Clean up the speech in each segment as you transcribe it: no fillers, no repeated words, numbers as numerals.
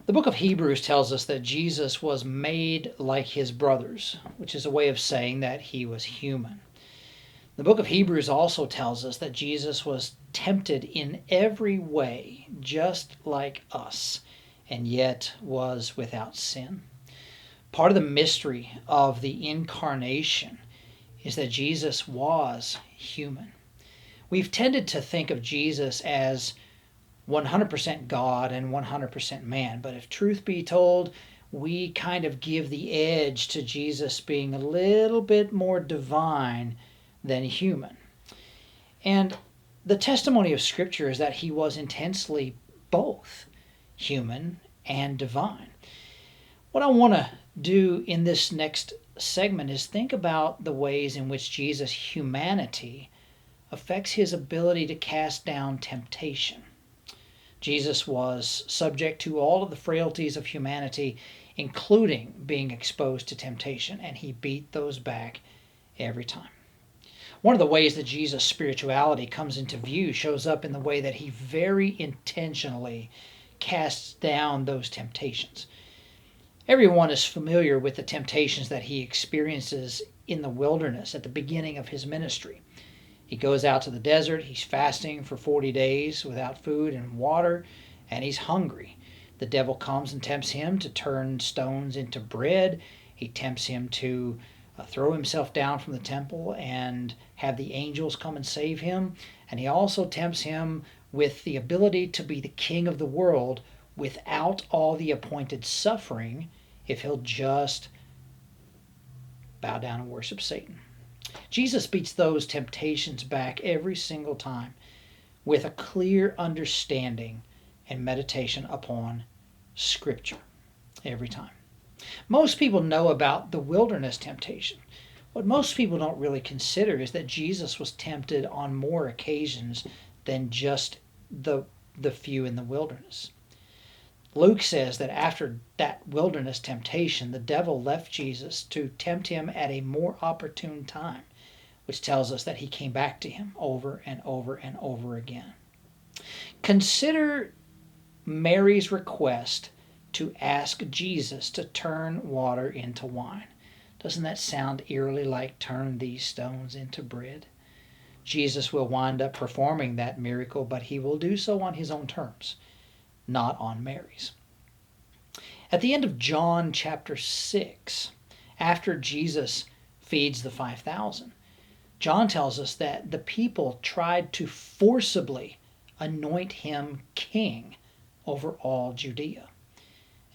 The book of Hebrews tells us that Jesus was made like his brothers, which is a way of saying that he was human. The book of Hebrews also tells us that Jesus was tempted in every way, just like us, and yet was without sin. Part of the mystery of the incarnation is that Jesus was human. We've tended to think of Jesus as 100% God and 100% man, but if truth be told, we kind of give the edge to Jesus being a little bit more divine than human. And the testimony of Scripture is that he was intensely both human and divine. What I want to do in this next segment is think about the ways in which Jesus' humanity affects his ability to cast down temptation. Jesus was subject to all of the frailties of humanity, including being exposed to temptation, and he beat those back every time. One of the ways that Jesus' spirituality comes into view shows up in the way that he very intentionally casts down those temptations. Everyone is familiar with the temptations that he experiences in the wilderness at the beginning of his ministry. He goes out to the desert, he's fasting for 40 days without food and water, and he's hungry. The devil comes and tempts him to turn stones into bread. He tempts him to throw himself down from the temple and have the angels come and save him. And he also tempts him with the ability to be the king of the world without all the appointed suffering if he'll just bow down and worship Satan. Jesus beats those temptations back every single time with a clear understanding and meditation upon Scripture every time. Most people know about the wilderness temptation. What most people don't really consider is that Jesus was tempted on more occasions than just the few in the wilderness. Luke says that after that wilderness temptation, the devil left Jesus to tempt him at a more opportune time, which tells us that he came back to him over and over and over again. Consider Mary's request to ask Jesus to turn water into wine. Doesn't that sound eerily like turn these stones into bread? Jesus will wind up performing that miracle, but he will do so on his own terms, not on Mary's. At the end of John chapter 6, after Jesus feeds the 5,000, John tells us that the people tried to forcibly anoint him king over all Judea.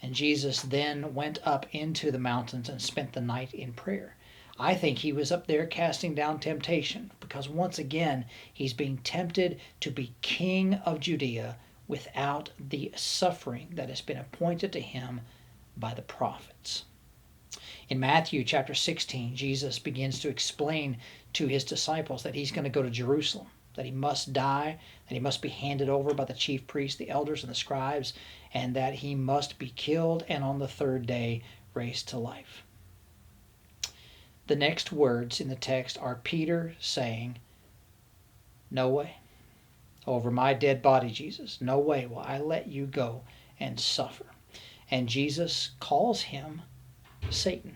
And Jesus then went up into the mountains and spent the night in prayer. I think he was up there casting down temptation, because once again he's being tempted to be king of Judea without the suffering that has been appointed to him by the prophets. In Matthew chapter 16, Jesus begins to explain to his disciples that he's going to go to Jerusalem, that he must die, that he must be handed over by the chief priests, the elders, and the scribes, and that he must be killed and on the third day raised to life. The next words in the text are Peter saying, "No way. Over my dead body, Jesus, no way will I let you go and suffer." And Jesus calls him Satan.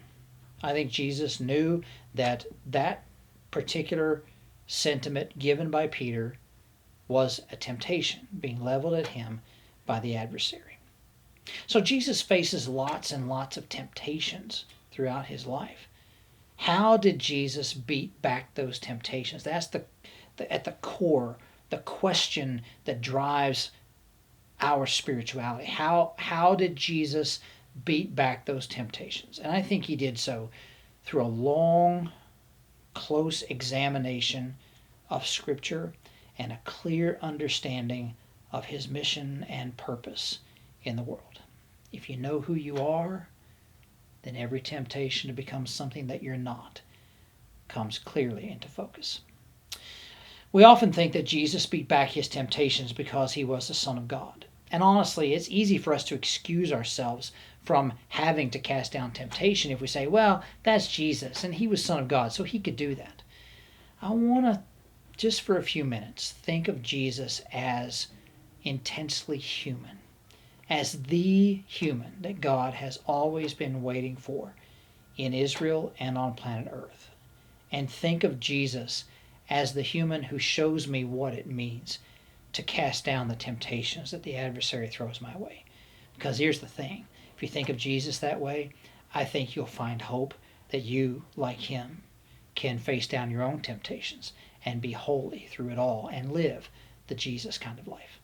I think Jesus knew that that particular sentiment given by Peter was a temptation being leveled at him by the adversary. So Jesus faces lots and lots of temptations throughout his life. How did Jesus beat back those temptations? That's at the core, the question that drives our spirituality. How did Jesus beat back those temptations? And I think he did so through a long, close examination of Scripture and a clear understanding of his mission and purpose in the world. If you know who you are, then every temptation to become something that you're not comes clearly into focus. We often think that Jesus beat back his temptations because he was the Son of God. And honestly, it's easy for us to excuse ourselves from having to cast down temptation if we say, well, that's Jesus, and he was Son of God, so he could do that. I want to, just for a few minutes, think of Jesus as intensely human as the human that God has always been waiting for in Israel and on planet Earth. And think of Jesus as the human who shows me what it means to cast down the temptations that the adversary throws my way. Because here's the thing, if you think of Jesus that way, I think you'll find hope that you, like him, can face down your own temptations and be holy through it all and live the Jesus kind of life.